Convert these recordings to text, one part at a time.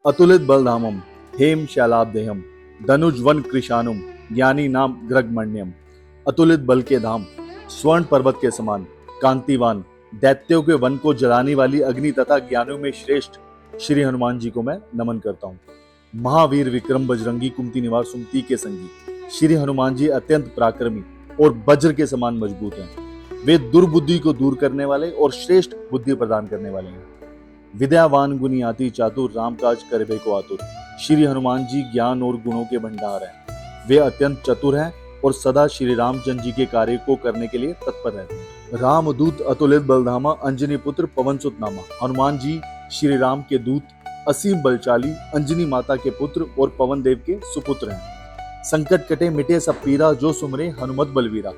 अतुलित बलधामम हेम शैलाब्देहम धनुज वन कृशानुम ज्ञानी नाम ग्रगमण्यम। अतुलित बल के धाम, स्वर्ण पर्वत के समान कांतिवान, दैत्यों के वन को जलाने वाली अग्नि तथा ज्ञानियों में श्रेष्ठ श्री हनुमान जी को मैं नमन करता हूँ। महावीर विक्रम बजरंगी कुमति निवार सुमति के संगी श्री हनुमान जी अत्यंत पराक्रमी और वज्र के समान मजबूत हैं। वे दुर्बुद्धि को दूर करने वाले और श्रेष्ठ बुद्धि प्रदान करने वाले हैं। विद्यावान गुणी अति चातुर राम काज करबे को आतुर। श्री हनुमान जी ज्ञान और गुणों के भंडार हैं। वे अत्यंत चतुर हैं और सदा श्री रामचंद्र जी के कार्य को करने के लिए तत्पर रहते हैं। रामदूत अतुलित बलधामा अंजनी पुत्र पवन सुत नामा। हनुमान जी श्री राम के दूत, असीम बलशाली, अंजनी माता के पुत्र और पवन देव के सुपुत्र हैं। संकट कटे मिटे सब पीरा, जो सुमरे हनुमत बलवीरा।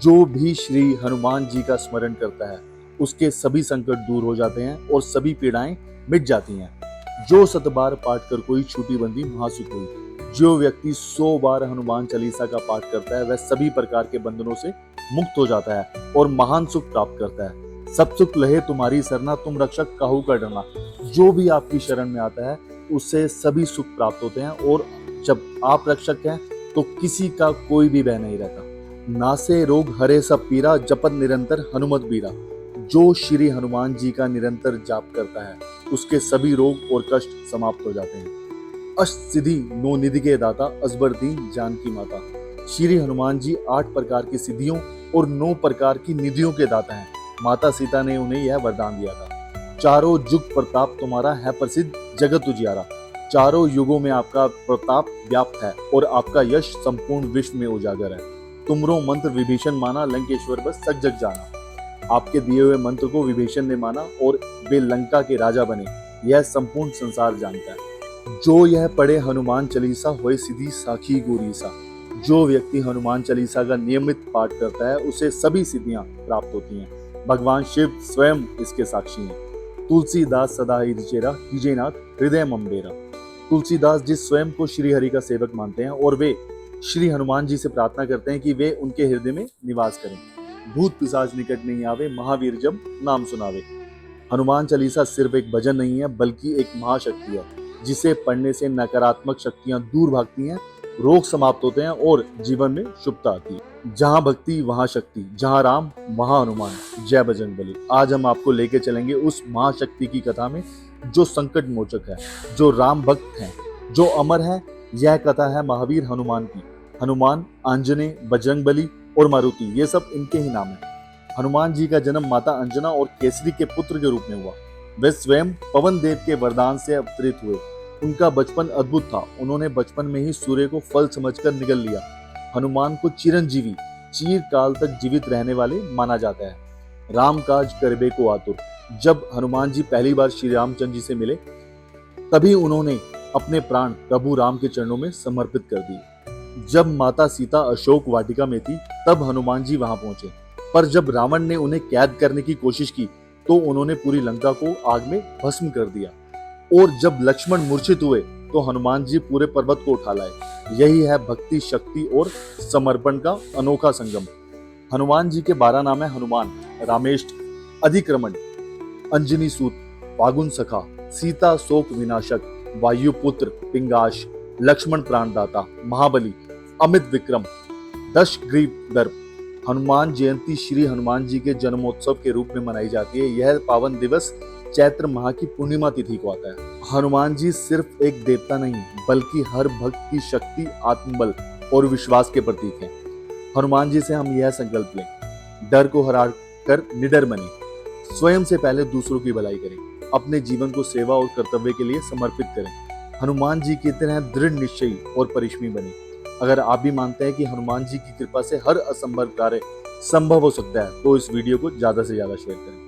जो भी श्री हनुमान जी का स्मरण करता है उसके सभी संकट दूर हो जाते हैं और सभी पीड़ाएं मिट जाती हैं। जो 7 बार पाठ कर कोई छूटी बंदी महासुख हुई। जो व्यक्ति 100 बार हनुमान चालीसा का पाठ करता है वह सभी प्रकार के बंधनों से मुक्त हो जाता है और महान सुख प्राप्त करता है। सब सुख लहे तुम्हारी सरना, तुम रक्षक काहू का डरना। जो भी आपकी शरण में आता है उससे सभी सुख प्राप्त होते हैं और जब आप रक्षक हैं तो किसी का कोई भी भय नहीं रहता। नासे रोग हरे सब पीरा, जपत निरंतर हनुमत बीरा। जो श्री हनुमान जी का निरंतर जाप करता है उसके सभी रोग और कष्ट समाप्त हो जाते हैं। अष्ट सिद्धि 9 निधि के दाता, अजबर दीन जानकी माता। श्री हनुमान जी 8 प्रकार की सिद्धियों और 9 प्रकार की निधियों के दाता हैं। माता सीता ने उन्हें यह वरदान दिया था। चारों युग प्रताप तुम्हारा है प्रसिद्ध, जगत उजियारा। चारों युगों में आपका प्रताप व्याप्त है और आपका यश संपूर्ण विश्व में उजागर है। तुमरो मंत्र विभीषण माना, लंकेश्वर बस सक जग जाना। आपके दिए हुए मंत्र को विभीषण ने माना और वे लंका के राजा बने, यह संपूर्ण संसार जानता है। जो यह पढ़े हनुमान चालीसा होए सीधी साखी गोरीसा। जो व्यक्ति हनुमान चालीसा का नियमित पाठ करता है उसे सभी सिद्धियां प्राप्त होती हैं। भगवान शिव स्वयं इसके साक्षी हैं। तुलसीदास सदा ही चेरा कीजे नाथ हृदय मंबेरा। तुलसीदास जी स्वयं को श्री हरि का सेवक मानते हैं और वे श्री हनुमान जी से प्रार्थना करते हैं कि वे उनके हृदय में निवास करें। भूत पिशाच निकट नहीं आवे, महावीर जब नाम सुनावे। हनुमान चालीसा सिर्फ एक भजन नहीं है बल्कि एक महाशक्ति है जिसे पढ़ने से नकारात्मक शक्तियां दूर भागती हैं, रोग समाप्त होते हैं और जीवन में शुभता आती है। जहां भक्ति वहां शक्ति, जहां राम वहां हनुमान। जय बजरंगबली। आज हम आपको लेके चलेंगे उस महाशक्ति की कथा में जो संकट मोचक है, जो राम भक्त है, जो अमर है। यह कथा है महावीर हनुमान की। हनुमान, आंजनेय, बजरंगबली और मारुति, ये सब इनके ही नाम हैं। हनुमान जी का जन्म माता अंजना और केसरी के पुत्र के रूप में हुआ। वे स्वयं पवन देव के वरदान से अवतरित हुए। उनका बचपन अद्भुत था। उन्होंने बचपन में ही सूर्य को फल समझकर निगल लिया। हनुमान को चिरंजीवी, चिरकाल तक जीवित रहने वाले माना जाता है। राम काज करबे को आतुर। जब हनुमान जी पहली बार श्री रामचंद्र जी से मिले तभी उन्होंने अपने प्राण प्रभु राम के चरणों में समर्पित कर दिए। जब माता सीता अशोक वाटिका में थी तब हनुमान जी वहां पहुंचे, पर जब रावण ने उन्हें कैद करने की कोशिश की तो उन्होंने पूरी लंका को आग में भस्म कर दिया। और जब लक्ष्मण मूर्छित हुए तो हनुमान जी पूरे पर्वत को उठा लाए। यही है भक्ति, शक्ति और समर्पण का अनोखा संगम। हनुमान जी के 12 नाम है हनुमान, रामेष्ट, अधिक्रमण, अंजनी सूत, फागुन सखा, सीता शोक विनाशक, वायुपुत्र, पिंगाश, लक्ष्मण प्राणदाता, महाबली, अमित विक्रम, दशग्रीव दर्प। हनुमान जयंती श्री हनुमान जी के जन्मोत्सव के रूप में मनाई जाती है। यह पावन दिवस चैत्र माह की पूर्णिमा तिथि को आता है। हनुमान जी सिर्फ एक देवता नहीं बल्कि हर भक्त की शक्ति, आत्मबल और विश्वास के प्रतीक हैं। हनुमान जी से हम यह संकल्प लें, डर को हरा कर निडर बने, स्वयं से पहले दूसरों की भलाई करें, अपने जीवन को सेवा और कर्तव्य के लिए समर्पित करें। हनुमान जी की तरह दृढ़ निश्चयी और परिश्रमी बने। अगर आप भी मानते हैं कि हनुमान जी की कृपा से हर असंभव कार्य संभव हो सकता है तो इस वीडियो को ज्यादा से ज्यादा शेयर करें।